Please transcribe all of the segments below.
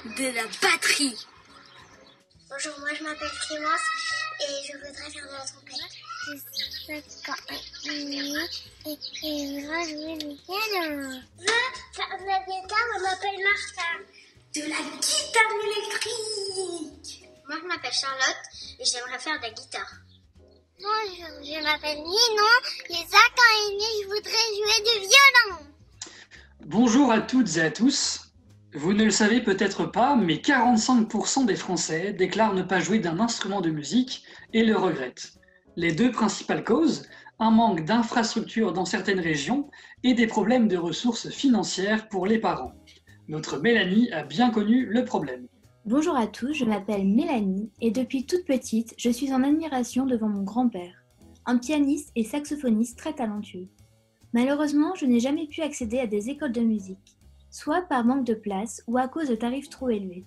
De la batterie. Bonjour, moi je m'appelle Clémence et je voudrais faire de la trompette. J'ai 5 ans et demi et je voudrais jouer du piano. Je veux faire de la guitare, je m'appelle Martha. De la guitare électrique. Moi je m'appelle Charlotte et j'aimerais faire de la guitare. Bonjour, je m'appelle Ninon, j'ai 5 ans et demi, je voudrais jouer du violon. Bonjour à toutes et à tous. Vous ne le savez peut-être pas, mais 45% des Français déclarent ne pas jouer d'un instrument de musique et le regrettent. Les deux principales causes, un manque d'infrastructures dans certaines régions et des problèmes de ressources financières pour les parents. Notre Mélanie a bien connu le problème. Bonjour à tous, je m'appelle Mélanie et depuis toute petite, je suis en admiration devant mon grand-père, un pianiste et saxophoniste très talentueux. Malheureusement, je n'ai jamais pu accéder à des écoles de musique, soit par manque de place ou à cause de tarifs trop élevés.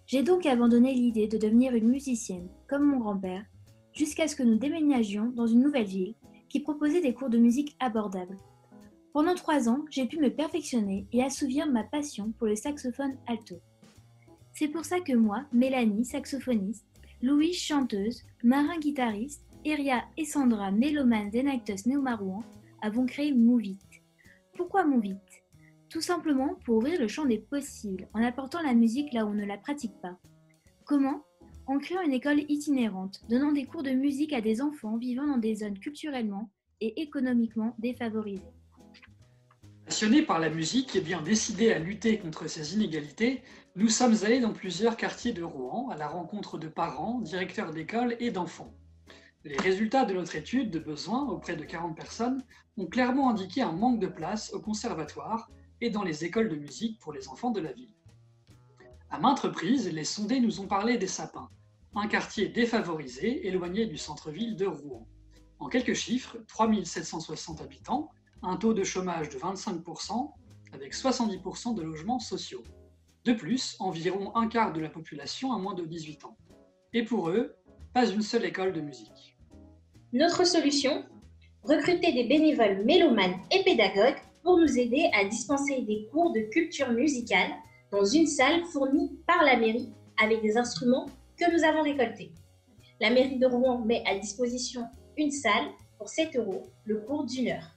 J'ai donc abandonné l'idée de devenir une musicienne, comme mon grand-père, jusqu'à ce que nous déménagions dans une nouvelle ville qui proposait des cours de musique abordables. Pendant 3 ans, j'ai pu me perfectionner et assouvir ma passion pour le saxophone alto. C'est pour ça que moi, Mélanie, saxophoniste, Louise, chanteuse, Marin, guitariste, Eria et Sandra, mélomane d'Enactus Néo-Marouan, avons créé Mouvit. Pourquoi Mouvit ? Tout simplement pour ouvrir le champ des possibles en apportant la musique là où on ne la pratique pas. Comment ? En créant une école itinérante, donnant des cours de musique à des enfants vivant dans des zones culturellement et économiquement défavorisées. Passionnés par la musique et bien décidés à lutter contre ces inégalités, nous sommes allés dans plusieurs quartiers de Rouen à la rencontre de parents, directeurs d'école et d'enfants. Les résultats de notre étude de besoins auprès de 40 personnes ont clairement indiqué un manque de place au conservatoire et dans les écoles de musique pour les enfants de la ville. À maintes reprises, les sondés nous ont parlé des Sapins, un quartier défavorisé éloigné du centre-ville de Rouen. En quelques chiffres, 3760 habitants, un taux de chômage de 25%, avec 70% de logements sociaux. De plus, environ un quart de la population a moins de 18 ans. Et pour eux, pas une seule école de musique. Notre solution ? Recruter des bénévoles mélomanes et pédagogues pour nous aider à dispenser des cours de culture musicale dans une salle fournie par la mairie avec des instruments que nous avons récoltés. La mairie de Rouen met à disposition une salle pour 7 € le cours d'1 heure.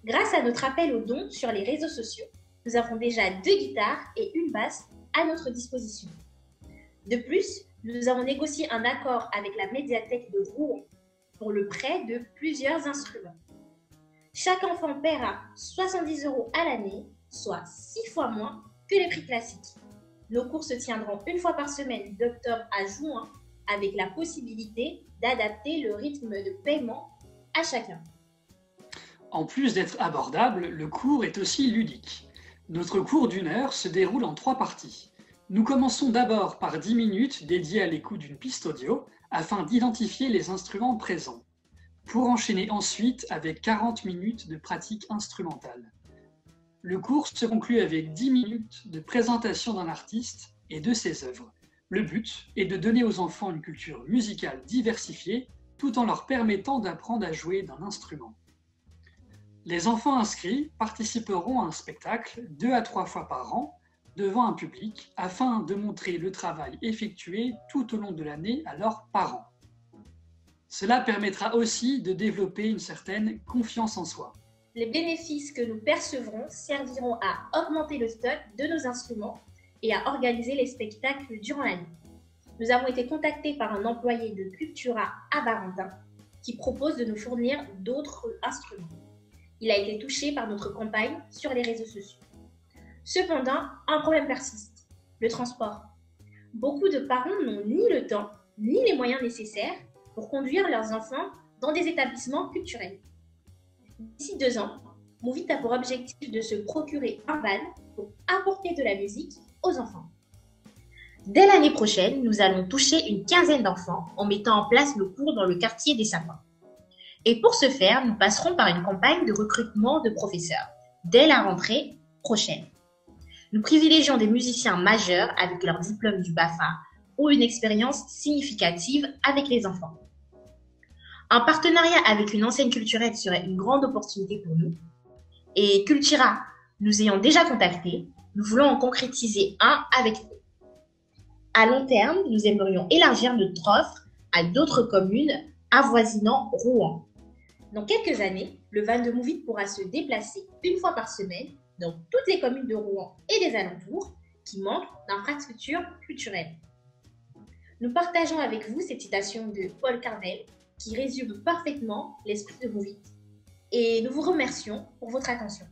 Grâce à notre appel aux dons sur les réseaux sociaux, nous avons déjà 2 guitares et une basse à notre disposition. De plus, nous avons négocié un accord avec la médiathèque de Rouen pour le prêt de plusieurs instruments. Chaque enfant paiera 70 € à l'année, soit 6 fois moins que les prix classiques. Nos cours se tiendront une fois par semaine d'octobre à juin, avec la possibilité d'adapter le rythme de paiement à chacun. En plus d'être abordable, le cours est aussi ludique. Notre cours d'1 heure se déroule en 3 parties. Nous commençons d'abord par 10 minutes dédiées à l'écoute d'une piste audio afin d'identifier les instruments présents, pour enchaîner ensuite avec 40 minutes de pratique instrumentale. Le cours se conclut avec 10 minutes de présentation d'un artiste et de ses œuvres. Le but est de donner aux enfants une culture musicale diversifiée tout en leur permettant d'apprendre à jouer d'un instrument. Les enfants inscrits participeront à un spectacle 2 à 3 fois par an devant un public afin de montrer le travail effectué tout au long de l'année à leurs parents. Cela permettra aussi de développer une certaine confiance en soi. Les bénéfices que nous percevrons serviront à augmenter le stock de nos instruments et à organiser les spectacles durant l'année. Nous avons été contactés par un employé de Cultura à Barentin qui propose de nous fournir d'autres instruments. Il a été touché par notre campagne sur les réseaux sociaux. Cependant, un problème persiste, le transport. Beaucoup de parents n'ont ni le temps ni les moyens nécessaires pour conduire leurs enfants dans des établissements culturels. D'ici 2 ans, Mouvit a pour objectif de se procurer un van pour apporter de la musique aux enfants. Dès l'année prochaine, nous allons toucher une quinzaine d'enfants en mettant en place le cours dans le quartier des Sapins. Et pour ce faire, nous passerons par une campagne de recrutement de professeurs dès la rentrée prochaine. Nous privilégions des musiciens majeurs avec leur diplôme du BAFA ou une expérience significative avec les enfants. Un partenariat avec une enseigne culturelle serait une grande opportunité pour nous. Et Cultura nous ayant déjà contactés, nous voulons en concrétiser un avec eux. À long terme, nous aimerions élargir notre offre à d'autres communes avoisinant Rouen. Dans quelques années, le van de Move It pourra se déplacer une fois par semaine dans toutes les communes de Rouen et des alentours qui manquent d'infrastructures culturelles. Nous partageons avec vous cette citation de Paul Carnel qui résume parfaitement l'esprit de Move It. Et nous vous remercions pour votre attention.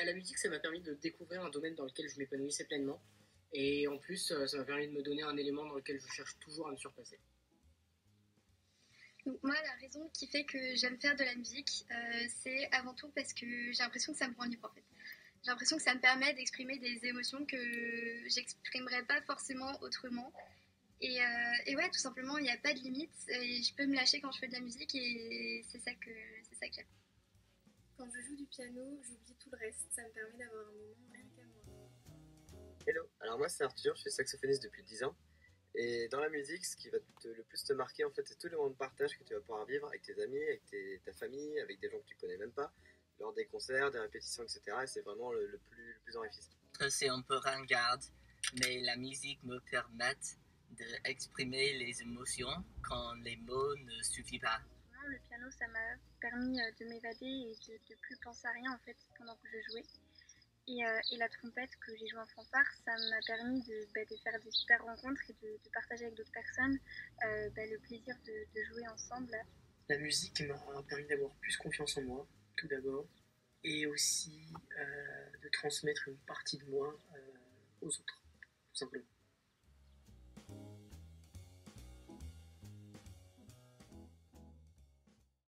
La musique, ça m'a permis de découvrir un domaine dans lequel je m'épanouissais pleinement. Et en plus, ça m'a permis de me donner un élément dans lequel je cherche toujours à me surpasser. Donc moi, la raison qui fait que j'aime faire de la musique, c'est avant tout parce que j'ai l'impression que ça me rend libre en fait. J'ai l'impression que ça me permet d'exprimer des émotions que j'exprimerais pas forcément autrement. Et ouais, tout simplement, il n'y a pas de limite. Et je peux me lâcher quand je fais de la musique et c'est ça que j'aime. Quand je joue du piano, j'oublie tout le reste. Ça me permet d'avoir un moment rien qu'à moi. Hello, alors moi c'est Arthur, je suis saxophoniste depuis 10 ans. Et dans la musique, ce qui va le plus te marquer, en fait, c'est tous les moments de partage que tu vas pouvoir vivre avec tes amis, avec ta famille, avec des gens que tu connais même pas, lors des concerts, des répétitions, etc. Et c'est vraiment le plus enrichissant. C'est un peu ringarde, mais la musique me permet d'exprimer les émotions quand les mots ne suffisent pas. Le piano, ça m'a permis de m'évader et de plus penser à rien en fait pendant que je jouais. Et la trompette que j'ai jouée en fanfare, ça m'a permis de faire des super rencontres et de partager avec d'autres personnes le plaisir de jouer ensemble. La musique m'a permis d'avoir plus confiance en moi, tout d'abord, et aussi de transmettre une partie de moi aux autres, tout simplement.